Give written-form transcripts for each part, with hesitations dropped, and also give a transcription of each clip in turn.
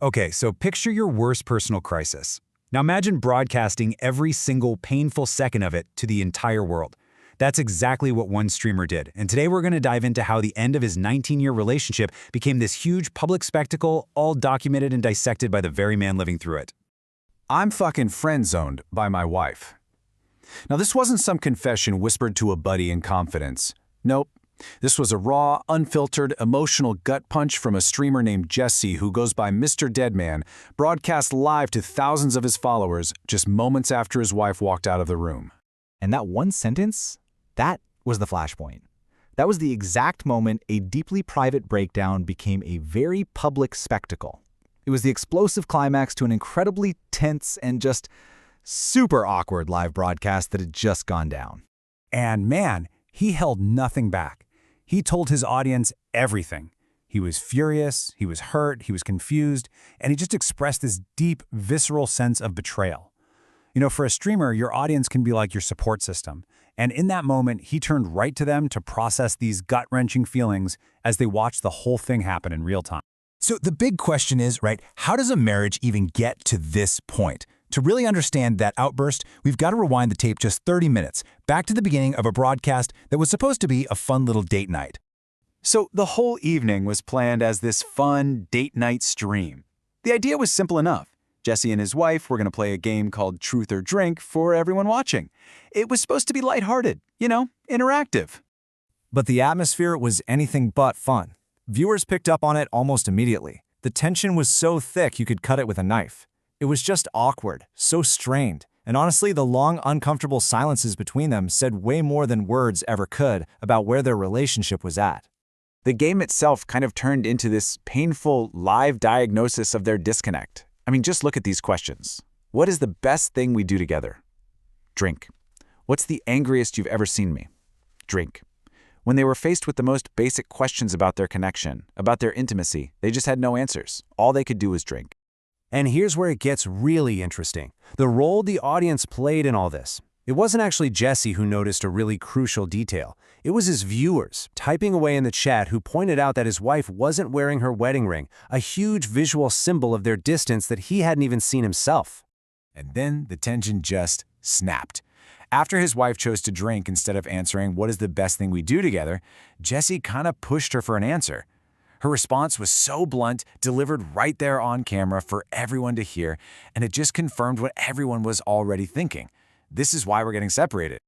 Okay, so picture your worst personal crisis. Now imagine broadcasting every single painful second of it to the entire world. That's exactly what one streamer did, and today we're going to dive into how the end of his 19-year relationship became this huge public spectacle, all documented and dissected by the very man living through it. I'm fucking friend-zoned by my wife. Now, this wasn't some confession whispered to a buddy in confidence. Nope. This was a raw, unfiltered, emotional gut punch from a streamer named Jesse who goes by Mr. Deadman, broadcast live to thousands of his followers just moments after his wife walked out of the room. And that one sentence, that was the flashpoint. That was the exact moment a deeply private breakdown became a very public spectacle. It was the explosive climax to an incredibly tense and just super awkward live broadcast that had just gone down. And man, he held nothing back. He told his audience everything. He was furious, he was hurt, he was confused, and he just expressed this deep, visceral sense of betrayal. You know, for a streamer, your audience can be like your support system. And in that moment, he turned right to them to process these gut-wrenching feelings as they watched the whole thing happen in real time. So the big question is, right, how does a marriage even get to this point? To really understand that outburst, we've got to rewind the tape just 30 minutes, back to the beginning of a broadcast that was supposed to be a fun little date night. So the whole evening was planned as this fun date night stream. The idea was simple enough. Jesse and his wife were going to play a game called Truth or Drink for everyone watching. It was supposed to be lighthearted, interactive. But the atmosphere was anything but fun. Viewers picked up on it almost immediately. The tension was so thick you could cut it with a knife. It was just awkward, so strained, and honestly, the long, uncomfortable silences between them said way more than words ever could about where their relationship was at. The game itself kind of turned into this painful, live diagnosis of their disconnect. I mean, just look at these questions. What is the best thing we do together? Drink. What's the angriest you've ever seen me? Drink. When they were faced with the most basic questions about their connection, about their intimacy, they just had no answers. All they could do was drink. And here's where it gets really interesting. The role the audience played in all this. It wasn't actually Jesse who noticed a really crucial detail. It was his viewers, typing away in the chat, who pointed out that his wife wasn't wearing her wedding ring, a huge visual symbol of their distance that he hadn't even seen himself. And then the tension just snapped. After his wife chose to drink instead of answering what is the best thing we do together, Jesse kind of pushed her for an answer. Her response was so blunt, delivered right there on camera for everyone to hear, and it just confirmed what everyone was already thinking. This is why we're getting separated.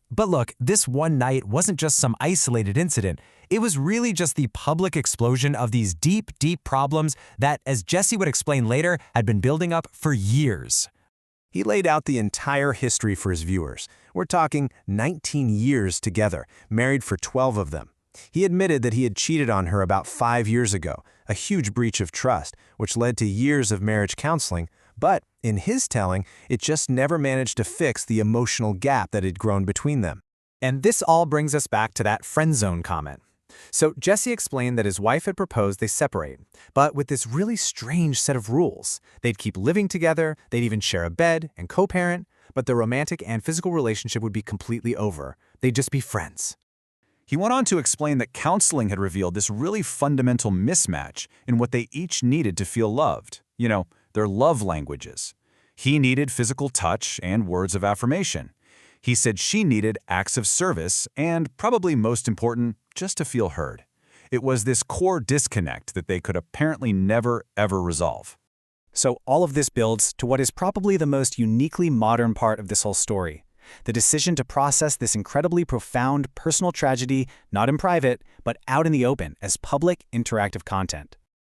But look, this one night wasn't just some isolated incident. It was really just the public explosion of these deep, deep problems that, as Jesse would explain later, had been building up for years. He laid out the entire history for his viewers. We're talking 19 years together, married for 12 of them. He admitted that he had cheated on her about 5 years ago, a huge breach of trust, which led to years of marriage counseling, but in his telling, it just never managed to fix the emotional gap that had grown between them. And this all brings us back to that friend zone comment. So Jesse explained that his wife had proposed they separate, but with this really strange set of rules. They'd keep living together, they'd even share a bed and co-parent, but the romantic and physical relationship would be completely over. They'd just be friends. He went on to explain that counseling had revealed this really fundamental mismatch in what they each needed to feel loved. Their love languages. He needed physical touch and words of affirmation. He said she needed acts of service and, probably most important, just to feel heard. It was this core disconnect that they could apparently never, ever resolve. So all of this builds to what is probably the most uniquely modern part of this whole story. The decision to process this incredibly profound personal tragedy, not in private, but out in the open as public, interactive content.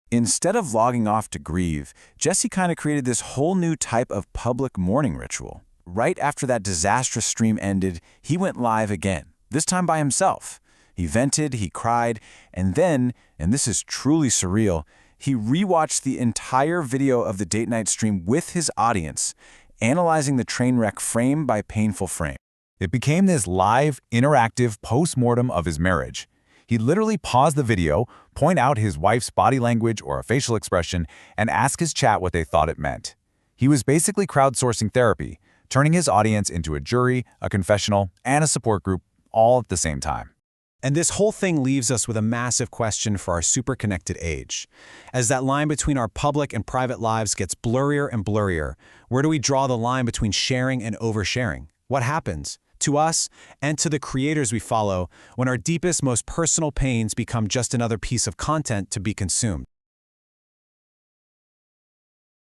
Instead of logging off to grieve, Jesse kind of created this whole new type of public mourning ritual. Right after that disastrous stream ended, he went live again, this time by himself. He vented, he cried, and then, and this is truly surreal, he rewatched the entire video of the date night stream with his audience, analyzing the train wreck frame by painful frame. It became this live, interactive post-mortem of his marriage. He'd literally pause the video, point out his wife's body language or a facial expression, and ask his chat what they thought it meant. He was basically crowdsourcing therapy, turning his audience into a jury, a confessional, and a support group all at the same time. And this whole thing leaves us with a massive question for our super-connected age. As that line between our public and private lives gets blurrier and blurrier, where do we draw the line between sharing and oversharing? What happens to us and to the creators we follow when our deepest, most personal pains become just another piece of content to be consumed?